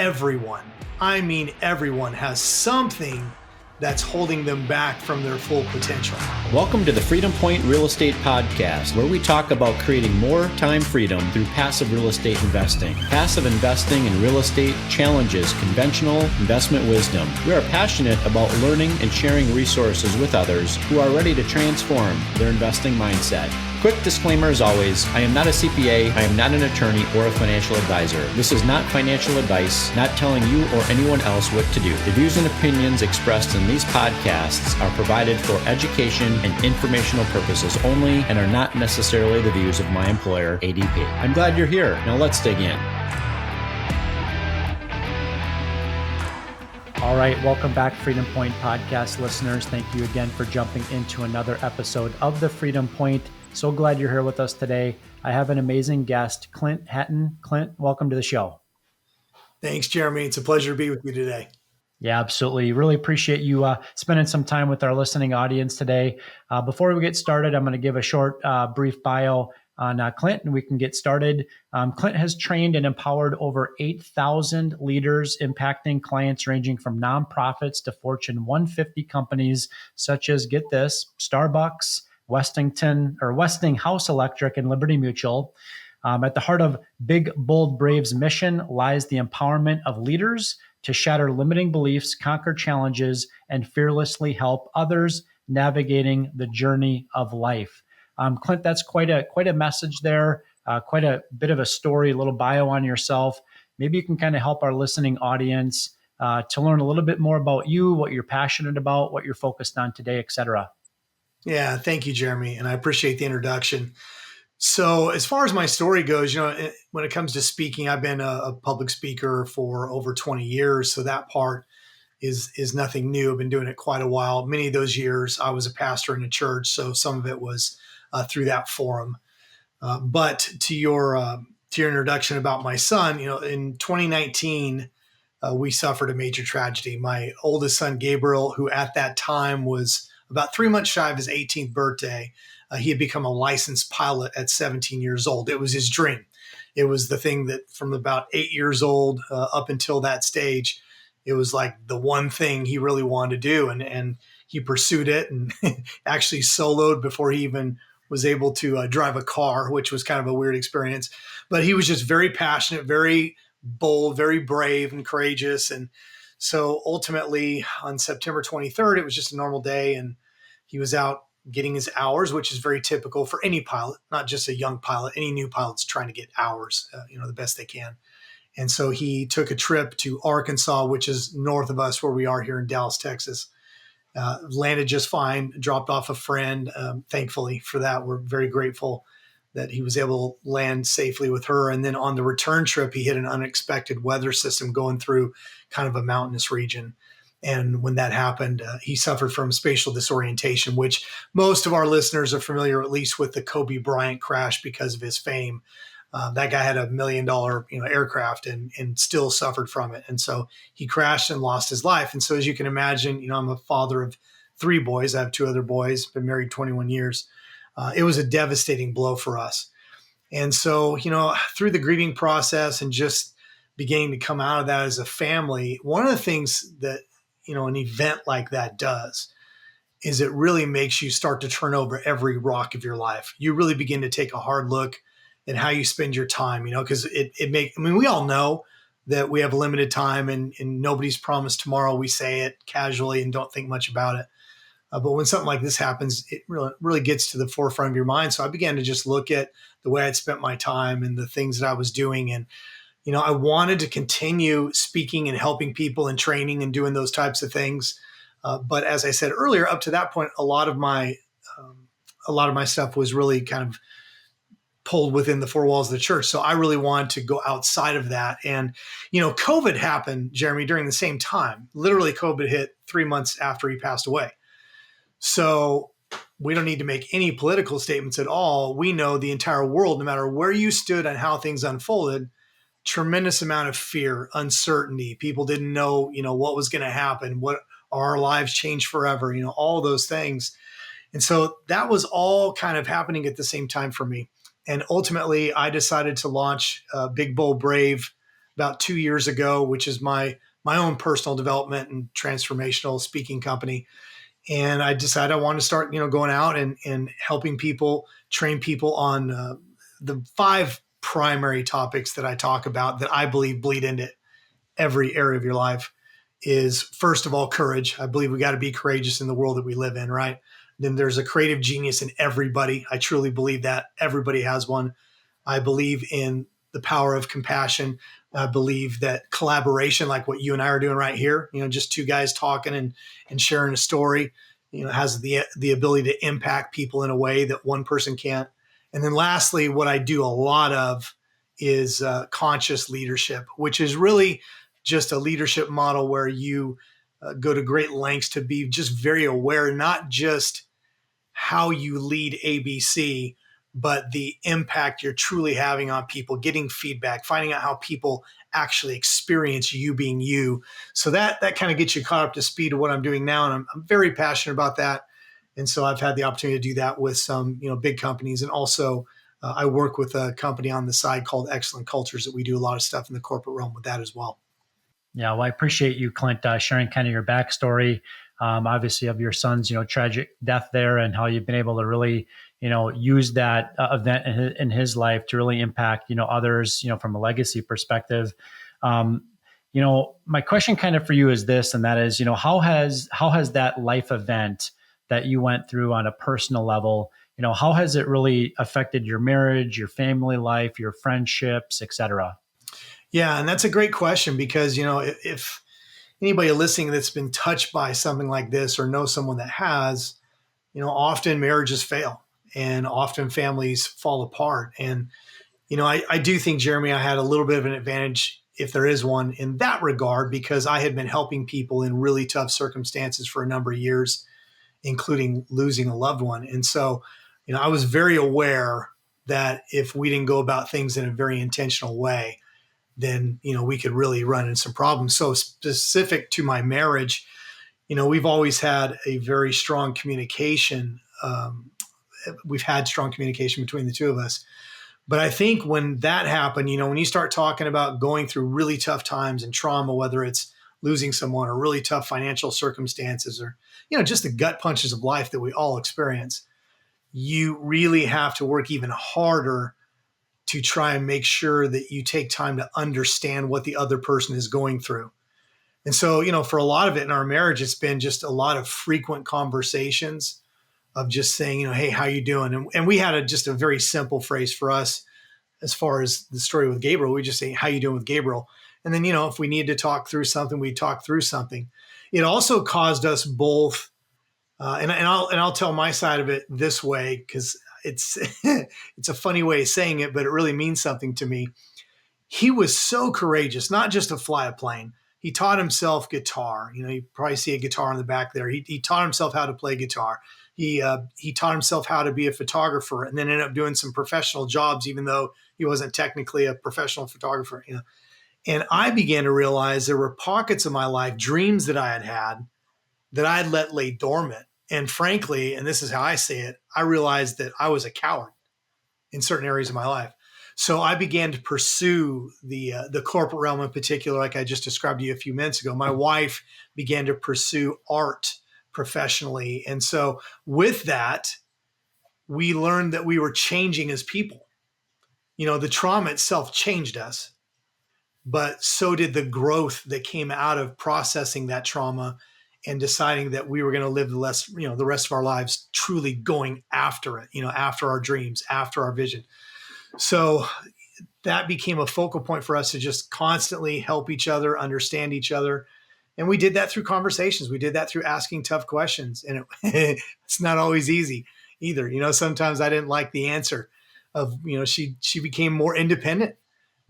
everyone, I mean everyone, has something that's holding them back from their full potential. Welcome to the Freedom Point Real Estate Podcast, where we talk about creating more time freedom through passive real estate investing. Passive investing in real estate challenges conventional investment wisdom. We are passionate about learning and sharing resources with others who are ready to transform their investing mindset. Quick disclaimer as always, I am not a CPA, I am not an attorney or a financial advisor. This is not financial advice, not telling you or anyone else what to do. The views and opinions expressed in these podcasts are provided for education and informational purposes only and are not necessarily the views of my employer, ADP. I'm glad you're here. Now let's dig in. All right, welcome back, Freedom Point Podcast listeners. Thank you again for jumping into another episode of the Freedom Point. So glad you're here with us today. I have an amazing guest, Clint Hatton. Clint, welcome to the show. Thanks, Jeremy. It's a pleasure to be with you today. Yeah, absolutely. Really appreciate you spending some time with our listening audience today. Before we get started, I'm going to give a short, brief bio on Clint, and we can get started. Clint has trained and empowered over 8,000 leaders, impacting clients ranging from nonprofits to Fortune 150 companies, such as, get this, Starbucks, Westinghouse Electric, and Liberty Mutual. At the heart of BigBoldBrave's mission lies the empowerment of leaders to shatter limiting beliefs, conquer challenges, and fearlessly help others navigating the journey of life. Clint, that's quite a message there, quite a bit of a story, a little bio on yourself. Maybe you can kind of help our listening audience to learn a little bit more about you, what you're passionate about, what you're focused on today, et cetera. Yeah, thank you, Jeremy. And I appreciate the introduction. So as far as my story goes, when it comes to speaking, I've been a public speaker for over 20 years. So that part is nothing new. I've been doing it quite a while. Many of those years, I was a pastor in a church. So some of it was through that forum. But to your introduction about my son, in 2019, we suffered a major tragedy. My oldest son, Gabriel, who at that time was about 3 months shy of his 18th birthday, he had become a licensed pilot at 17 years old. It was his dream. It was the thing that from about 8 years old up until that stage, it was like the one thing he really wanted to do. And he pursued it and actually soloed before he even was able to drive a car, which was kind of a weird experience. But he was just very passionate, very bold, very brave and courageous. And so ultimately on September 23rd, it was just a normal day. And he was out getting his hours, which is very typical for any pilot, not just a young pilot. Any new pilot's trying to get hours, the best they can. And so he took a trip to Arkansas, which is north of us where we are here in Dallas, Texas. Landed just fine, dropped off a friend. Thankfully for that, we're very grateful that he was able to land safely with her. And then on the return trip, he hit an unexpected weather system going through kind of a mountainous region. And when that happened, he suffered from spatial disorientation, which most of our listeners are familiar, at least with the Kobe Bryant crash because of his fame. That guy had $1 million, aircraft and still suffered from it. And so he crashed and lost his life. And so as you can imagine, I'm a father of 3 boys. I have 2 other boys, been married 21 years. It was a devastating blow for us. And so, through the grieving process and just beginning to come out of that as a family, one of the things that, an event like that does is it really makes you start to turn over every rock of your life. You really begin to take a hard look at how you spend your time, because we all know that we have limited time and nobody's promised tomorrow. We say it casually and don't think much about it. But when something like this happens, it really gets to the forefront of your mind. So I began to just look at the way I'd spent my time and the things that I was doing. And, I wanted to continue speaking and helping people and training and doing those types of things. But as I said earlier, up to that point, a lot of my stuff was really kind of pulled within the 4 walls of the church. So I really wanted to go outside of that. And, COVID happened, Jeremy, during the same time. Literally, COVID hit 3 months after he passed away. So we don't need to make any political statements at all. We know the entire world, no matter where you stood on how things unfolded, tremendous amount of fear, uncertainty. People didn't know, what was going to happen, what our lives changed forever, all those things. And so that was all kind of happening at the same time for me. And ultimately, I decided to launch BigBoldBrave about 2 years ago, which is my own personal development and transformational speaking company. And I decided I wanted to start, going out and helping people, train people on the 5 primary topics that I talk about that I believe bleed into every area of your life. Is first of all, courage. I believe we got to be courageous in the world that we live in, right? Then there's a creative genius in everybody. I truly believe that everybody has one. I believe in the power of compassion. I believe that collaboration, like what you and I are doing right here, just 2 guys talking and sharing a story, has the ability to impact people in a way that one person can't. And then lastly, what I do a lot of is conscious leadership, which is really just a leadership model where you go to great lengths to be just very aware, not just how you lead ABC, but the impact you're truly having on people, getting feedback, finding out how people actually experience you being you. So that kind of gets you caught up to speed of what I'm doing now. And I'm very passionate about that. And so I've had the opportunity to do that with some, big companies. And also I work with a company on the side called Excellent Cultures that we do a lot of stuff in the corporate realm with that as well. Yeah, well, I appreciate you, Clint, sharing kind of your backstory, obviously of your son's, tragic death there, and how you've been able to really, use that event in his life to really impact, others, from a legacy perspective. My question kind of for you is this, and that is, how has that life event that you went through on a personal level, how has it really affected your marriage, your family life, your friendships, et cetera? Yeah, and that's a great question because, if anybody listening that's been touched by something like this or knows someone that has, often marriages fail and often families fall apart. And, I do think, Jeremy, I had a little bit of an advantage, if there is one, in that regard, because I had been helping people in really tough circumstances for a number of years, including losing a loved one. And so, I was very aware that if we didn't go about things in a very intentional way, then we could really run into some problems. So specific to my marriage, we've always had a very strong communication. We've had strong communication between the two of us. But I think when that happened, when you start talking about going through really tough times and trauma, whether it's losing someone or really tough financial circumstances or just the gut punches of life that we all experience, you really have to work even harder to try and make sure that you take time to understand what the other person is going through. And so, for a lot of it in our marriage, it's been just a lot of frequent conversations of just saying, hey, how you doing? And we had just a very simple phrase for us as far as the story with Gabriel. We just say, how you doing with Gabriel? And then, if we needed to talk through something, we talk through something. It also caused us both, and I'll tell my side of it this way, because it's it's a funny way of saying it, but it really means something to me. He was so courageous, not just to fly a plane. He taught himself guitar. You probably see a guitar in the back there. He taught himself how to play guitar. He taught himself how to be a photographer, and then ended up doing some professional jobs, even though he wasn't technically a professional photographer. And I began to realize there were pockets of my life, dreams that I had that I had let lay dormant. And frankly, and this is how I say it, I realized that I was a coward in certain areas of my life. So I began to pursue the corporate realm in particular, like I just described to you a few minutes ago. My wife began to pursue art professionally. And so with that, we learned that we were changing as people. The trauma itself changed us, but so did the growth that came out of processing that trauma and deciding that we were going to live the rest of our lives truly going after it, after our dreams, after our vision. So that became a focal point for us to just constantly help each other, understand each other. And we did that through conversations. We did that through asking tough questions. And it's not always easy either. Sometimes I didn't like the answer of, she became more independent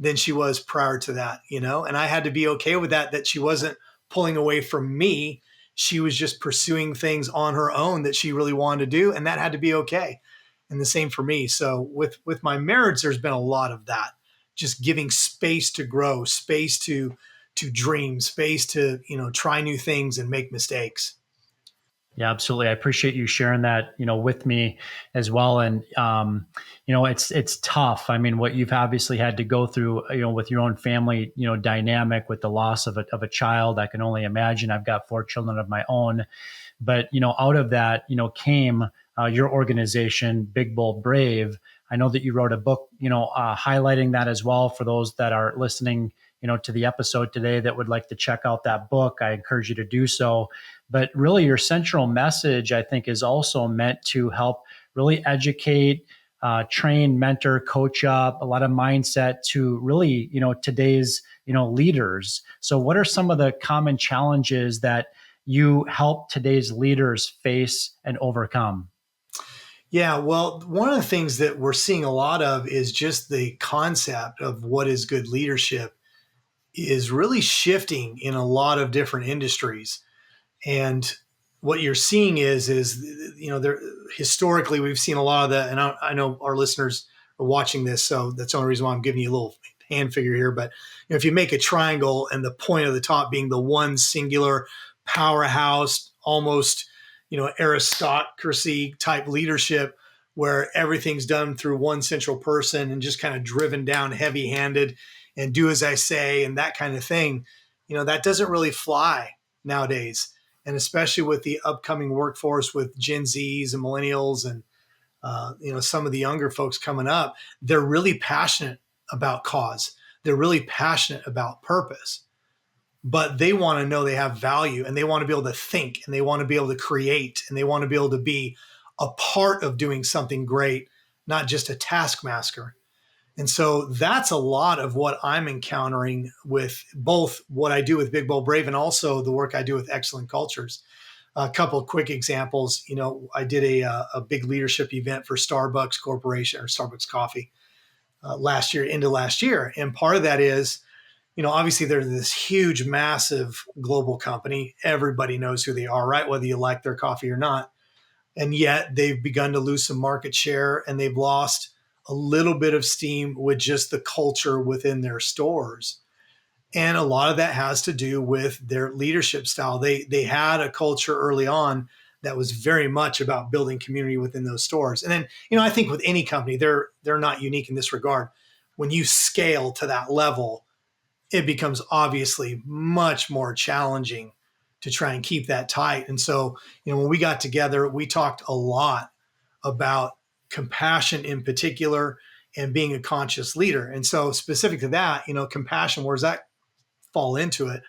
than she was prior to that, and I had to be okay with that she wasn't pulling away from me. She was just pursuing things on her own that she really wanted to do. And that had to be okay. And the same for me. So with my marriage, there's been a lot of that, just giving space to grow, space to dream, space to, try new things and make mistakes. Yeah, absolutely. I appreciate you sharing that, with me as well. And, it's tough. I mean, what you've obviously had to go through, with your own family, dynamic with the loss of a child. I can only imagine. I've got 4 children of my own, but, out of that, came your organization, Big Bold Brave. I know that you wrote a book, highlighting that as well for those that are listening, to the episode today that would like to check out that book. I encourage you to do so. But really, your central message, I think, is also meant to help really educate, train, mentor, coach up, a lot of mindset to really, today's, leaders. So what are some of the common challenges that you help today's leaders face and overcome? Yeah, well, one of the things that we're seeing a lot of is just the concept of what is good leadership is really shifting in a lot of different industries. And what you're seeing is there historically we've seen a lot of that, and I know our listeners are watching this, so that's the only reason why I'm giving you a little hand figure here. But if you make a triangle and the point of the top being the one singular powerhouse, almost aristocracy type leadership, where everything's done through one central person and just kind of driven down heavy handed and do as I say and that kind of thing, that doesn't really fly nowadays. And especially with the upcoming workforce with Gen Zs and millennials and some of the younger folks coming up, they're really passionate about cause. They're really passionate about purpose, but they want to know they have value, and they want to be able to think, and they want to be able to create, and they want to be able to be a part of doing something great, not just a taskmaster. And so that's a lot of what I'm encountering with both what I do with Big Bold Brave and also the work I do with Excellent Cultures. A couple of quick examples. I did a big leadership event for Starbucks Corporation or Starbucks Coffee last year. And part of that is, obviously they're this huge, massive global company. Everybody knows who they are, right? Whether you like their coffee or not. And yet they've begun to lose some market share, and they've lost a little bit of steam with just the culture within their stores. And a lot of that has to do with their leadership style. They had a culture early on that was very much about building community within those stores. And then, I think with any company, they're not unique in this regard. When you scale to that level, it becomes obviously much more challenging to try and keep that tight. And so, when we got together, we talked a lot about compassion in particular and being a conscious leader. And so specific to that, compassion, where does that fall into it?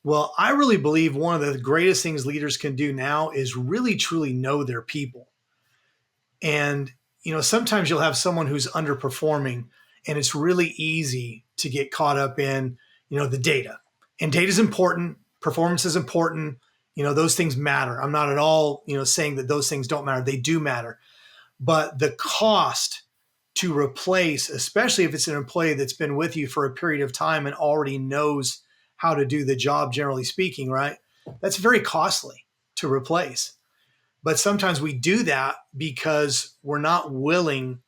Well, I really believe one of the greatest things leaders can do now is really truly know their people. And, sometimes you'll have someone who's underperforming, and it's really easy to get caught up in, the data. And data is important. Performance is important. Those things matter. I'm not at all, saying that those things don't matter. They do matter. But the cost to replace, especially if it's an employee that's been with you for a period of time and already knows how to do the job, generally speaking, right? That's very costly to replace. But sometimes we do that because we're not willing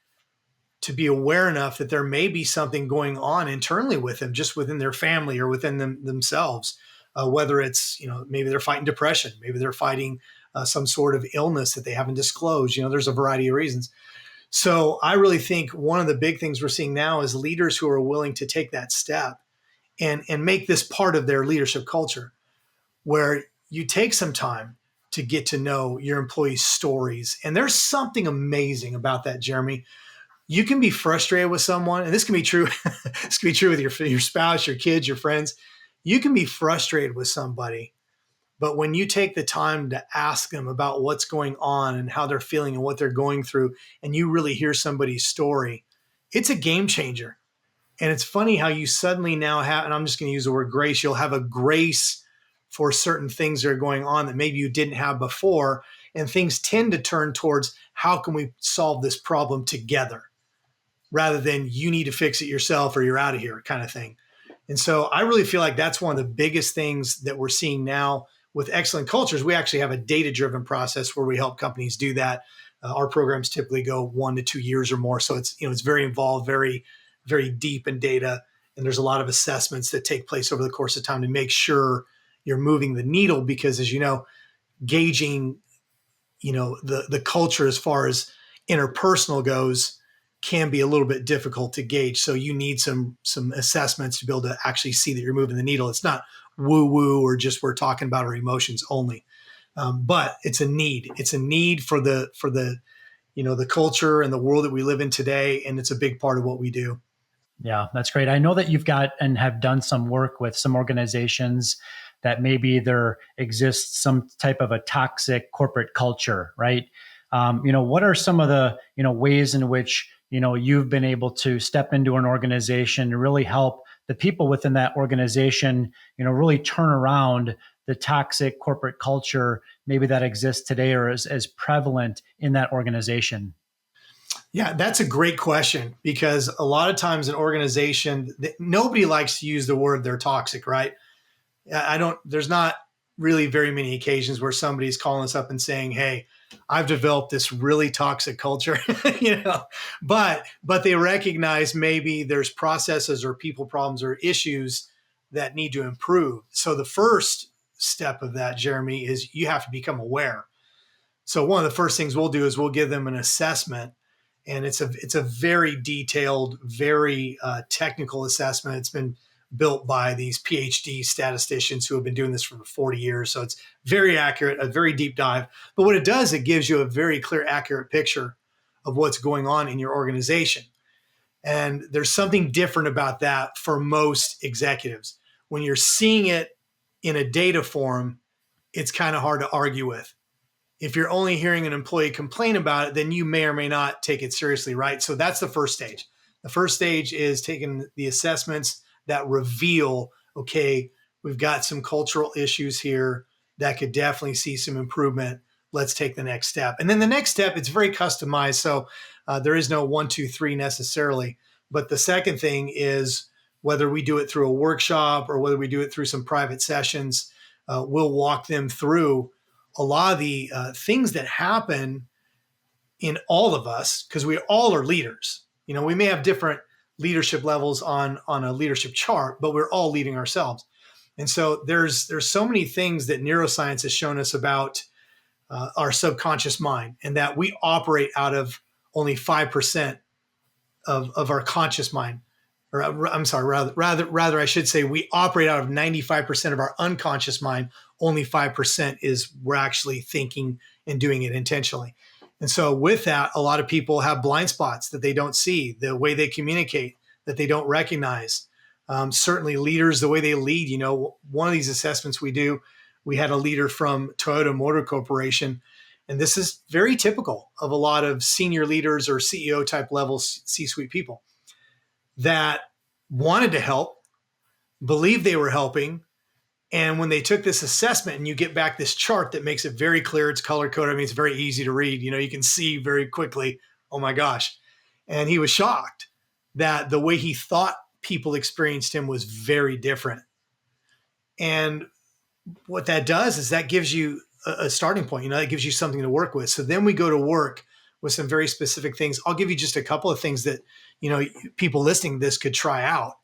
to be aware enough that there may be something going on internally with them, just within their family or within themselves. Whether it's, maybe they're fighting depression, maybe they're fighting some sort of illness that they haven't disclosed. There's a variety of reasons. So I really think one of the big things we're seeing now is leaders who are willing to take that step and make this part of their leadership culture, where you take some time to get to know your employees' stories. And there's something amazing about that, Jeremy. You can be frustrated with someone, and this can be true. This can be true with your spouse, your kids, your friends. You can be frustrated with somebody, but when you take the time to ask them about what's going on and how they're feeling and what they're going through, and you really hear somebody's story, it's a game changer. And it's funny how you suddenly now have, and I'm just going to use the word grace, you'll have a grace for certain things that are going on that maybe you didn't have before. And things tend to turn towards how can we solve this problem together, rather than you need to fix it yourself or you're out of here kind of thing. And so I really feel like that's one of the biggest things that we're seeing now with Excellent Cultures. We actually have a data-driven process where we help companies do that. Our programs typically go 1 to 2 years or more. So it's very involved, very, very deep in data. And there's a lot of assessments that take place over the course of time to make sure you're moving the needle, because as you know, gauging, the culture as far as interpersonal goes can be a little bit difficult to gauge. So you need some assessments to be able to actually see that you're moving the needle. It's not woo woo or just we're talking about our emotions only, but it's a need. It's a need for the the culture and the world that we live in today, and it's a big part of what we do. Yeah, that's great. I know that you've got and have done some work with some organizations that maybe there exists some type of a toxic corporate culture, right? What are some of the ways in which you've been able to step into an organization and really help the people within that organization, really turn around the toxic corporate culture maybe that exists today or is as prevalent in that organization? Yeah, that's a great question, because a lot of times an organization, nobody likes to use the word they're toxic, right? There's not really very many occasions where somebody's calling us up and saying, "Hey, I've developed this really toxic culture," but they recognize maybe there's processes or people problems or issues that need to improve. So the first step of that, Jeremy, is you have to become aware. So one of the first things we'll do is we'll give them an assessment, and it's a very detailed, very technical assessment. It's been built by these PhD statisticians who have been doing this for 40 years. So it's very accurate, a very deep dive. But what it does, it gives you a very clear, accurate picture of what's going on in your organization. And there's something different about that for most executives. When you're seeing it in a data form, it's kind of hard to argue with. If you're only hearing an employee complain about it, then you may or may not take it seriously, right? So that's the first stage. The first stage is taking the assessments that reveal, okay, we've got some cultural issues here that could definitely see some improvement. Let's take the next step. And then the next step, it's very customized. So there is no 1, 2, 3 necessarily. But the second thing is whether we do it through a workshop or whether we do it through some private sessions, we'll walk them through a lot of the things that happen in all of us, because we all are leaders. We may have different leadership levels on a leadership chart, but we're all leading ourselves. And so there's so many things that neuroscience has shown us about our subconscious mind, and that we operate out of only 5% of our conscious mind. Or I'm sorry, rather, I should say we operate out of 95% of our unconscious mind. Only 5% is we're actually thinking and doing it intentionally. And so with that, a lot of people have blind spots that they don't see, the way they communicate that they don't recognize. Certainly leaders, the way they lead, one of these assessments we had a leader from Toyota Motor Corporation. And this is very typical of a lot of senior leaders or CEO type level C-suite people that wanted to help, believed they were helping. And when they took this assessment and you get back this chart that makes it very clear, it's color coded. I mean, it's very easy to read. You can see very quickly, oh my gosh. And he was shocked that the way he thought people experienced him was very different. And what that does is that gives you a starting point, that gives you something to work with. So then we go to work with some very specific things. I'll give you just a couple of things that, people listening to this could try out.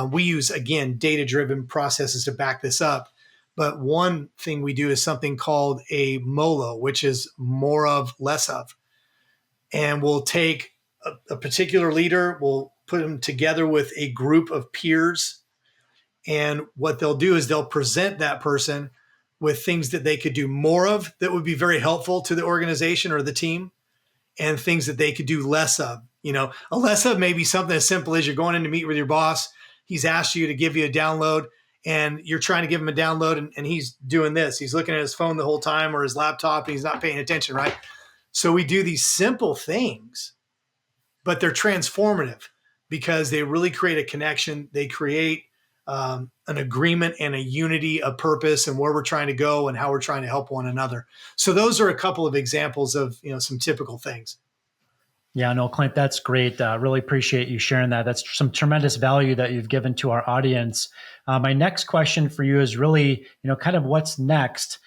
We use, again, data-driven processes to back this up. But one thing we do is something called a MOLO, which is more of, less of. And we'll take a particular leader, we'll put them together with a group of peers. And what they'll do is they'll present that person with things that they could do more of that would be very helpful to the organization or the team, and things that they could do less of. A less of may be something as simple as you're going in to meet with your boss. He's asked you to give you a download, and you're trying to give him a download, and he's doing this. He's looking at his phone the whole time or his laptop, and he's not paying attention, right? So we do these simple things, but they're transformative because they really create a connection. They create an agreement and a unity of purpose and where we're trying to go and how we're trying to help one another. So those are a couple of examples of some typical things. Yeah, no, Clint, that's great. Really appreciate you sharing that. That's some tremendous value that you've given to our audience. My next question for you is really, kind of what's next,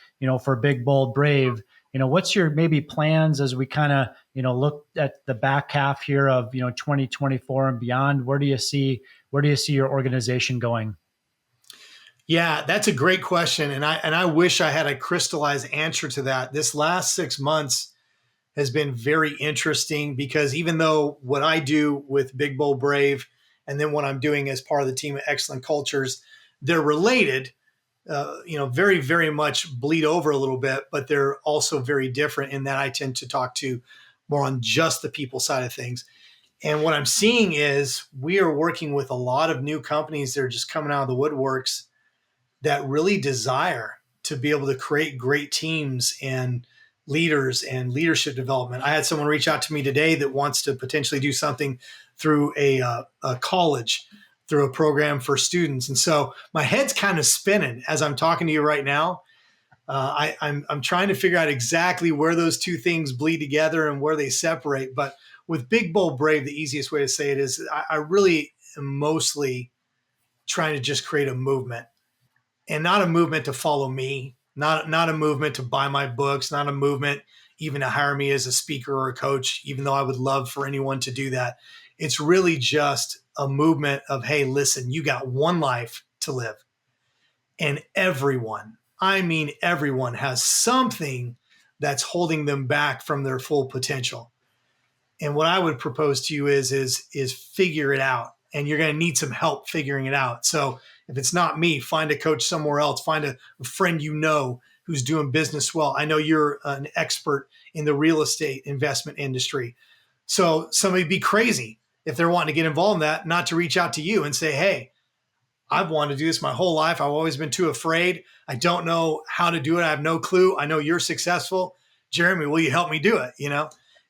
for Big, Bold, Brave. What's your maybe plans as we kind of, look at the back half here of, 2024 and beyond? Where do you see your organization going? Yeah, that's a great question. And I wish I had a crystallized answer to that. This last 6 months has been very interesting because even though what I do with Big Bold Brave and then what I'm doing as part of the team of Excellent Cultures, they're related, very, very much bleed over a little bit, but they're also very different in that I tend to talk to more on just the people side of things. And what I'm seeing is we are working with a lot of new companies that are just coming out of the woodworks that really desire to be able to create great teams and leaders and leadership development. I had someone reach out to me today that wants to potentially do something through a college, through a program for students. And so my head's kind of spinning as I'm talking to you right now. I'm trying to figure out exactly where those two things bleed together and where they separate. But with Big Bold Brave, the easiest way to say it is I really am mostly trying to just create a movement, and not a movement to follow me, not a movement to buy my books, not a movement even to hire me as a speaker or a coach, even though I would love for anyone to do that. It's really just a movement of, hey, listen, you got one life to live. And everyone, I mean, everyone has something that's holding them back from their full potential. And what I would propose to you is figure it out. And you're going to need some help figuring it out. So if it's not me, find a coach somewhere else. Find a friend you know who's doing business well. I know you're an expert in the real estate investment industry. So somebody be crazy if they're wanting to get involved in that, not to reach out to you and say, hey, I've wanted to do this my whole life. I've always been too afraid. I don't know how to do it. I have no clue. I know you're successful. Jeremy, will you help me do it?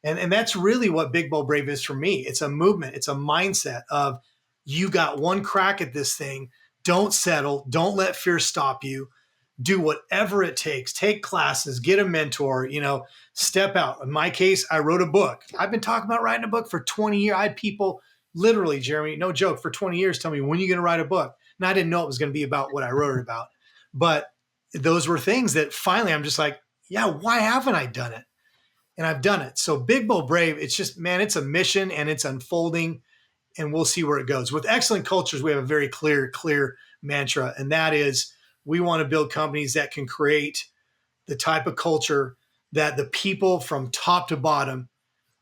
And that's really what Big Bold Brave is for me. It's a movement. It's a mindset of you got one crack at this thing. Don't settle. Don't let fear stop you. Do whatever it takes. Take classes, get a mentor, step out. In my case, I wrote a book. I've been talking about writing a book for 20 years. I had people literally, Jeremy, no joke, for 20 years tell me, when are you going to write a book? And I didn't know it was going to be about what I wrote it about. But those were things that finally I'm just like, yeah, why haven't I done it? And I've done it. So Big Bold Brave, it's just, man, it's a mission and it's unfolding, and we'll see where it goes. With Excellent Cultures, we have a very clear mantra, and that is we want to build companies that can create the type of culture that the people from top to bottom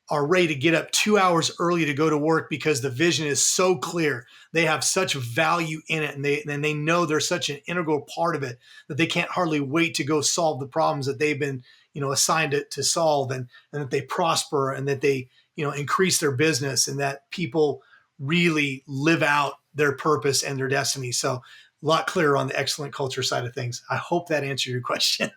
are ready to get up 2 hours early to go to work because the vision is so clear. They have such value in it, and they know they're such an integral part of it that they can't hardly wait to go solve the problems that they've been assigned to solve, and that they prosper, and that they increase their business, and that people really live out their purpose and their destiny. So a lot clearer on the excellent culture side of things. I hope that answered your question.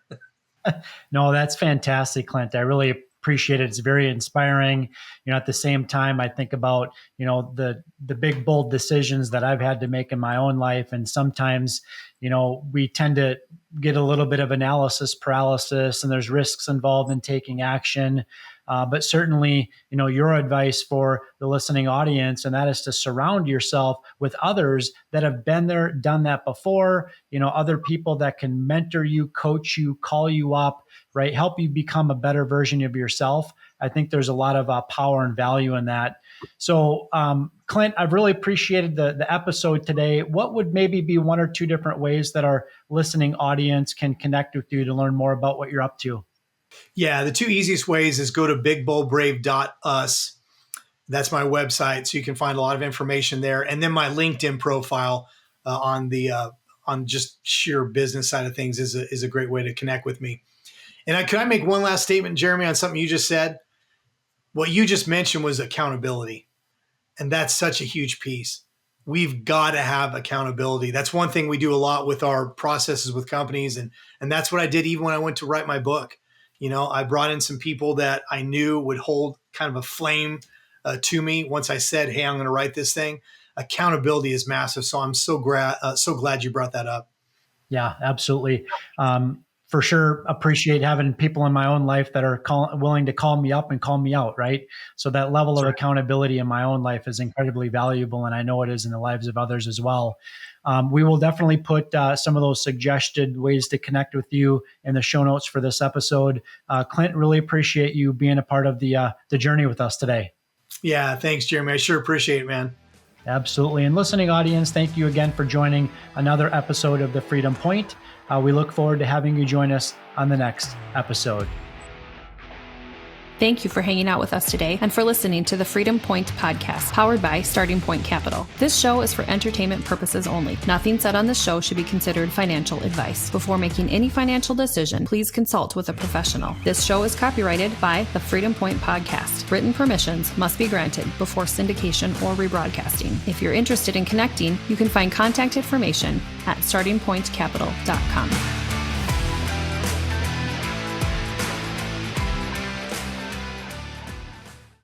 No, that's fantastic, Clint. I really appreciate it. It's very inspiring. At the same time, I think about, the big, bold decisions that I've had to make in my own life. And sometimes, we tend to get a little bit of analysis paralysis, and there's risks involved in taking action. But certainly, your advice for the listening audience, and that is to surround yourself with others that have been there, done that before, other people that can mentor you, coach you, call you up, right? Help you become a better version of yourself. I think there's a lot of power and value in that. So, Clint, I've really appreciated the episode today. What would maybe be one or two different ways that our listening audience can connect with you to learn more about what you're up to? Yeah, the two easiest ways is go to bigboldbrave.us. That's my website, so you can find a lot of information there. And then my LinkedIn profile on just sheer business side of things is a great way to connect with me. And could I make one last statement, Jeremy, on something you just said? What you just mentioned was accountability, and that's such a huge piece. We've got to have accountability. That's one thing we do a lot with our processes with companies, and that's what I did even when I went to write my book. I brought in some people that I knew would hold kind of a flame to me once I said, hey, I'm going to write this thing. Accountability is massive. So I'm so glad you brought that up. Yeah, absolutely. For sure, appreciate having people in my own life that are willing to call me up and call me out, right? So that level of accountability in my own life is incredibly valuable, and I know it is in the lives of others as well. We will definitely put some of those suggested ways to connect with you in the show notes for this episode. Clint, really appreciate you being a part of the journey with us today. Yeah, thanks, Jeremy. I sure appreciate it, man. Absolutely. And listening audience, thank you again for joining another episode of The Freedom Point. We look forward to having you join us on the next episode. Thank you for hanging out with us today and for listening to the Freedom Point podcast, powered by Starting Point Capital. This show is for entertainment purposes only. Nothing said on this show should be considered financial advice. Before making any financial decision, please consult with a professional. This show is copyrighted by the Freedom Point podcast. Written permissions must be granted before syndication or rebroadcasting. If you're interested in connecting, you can find contact information at startingpointcapital.com.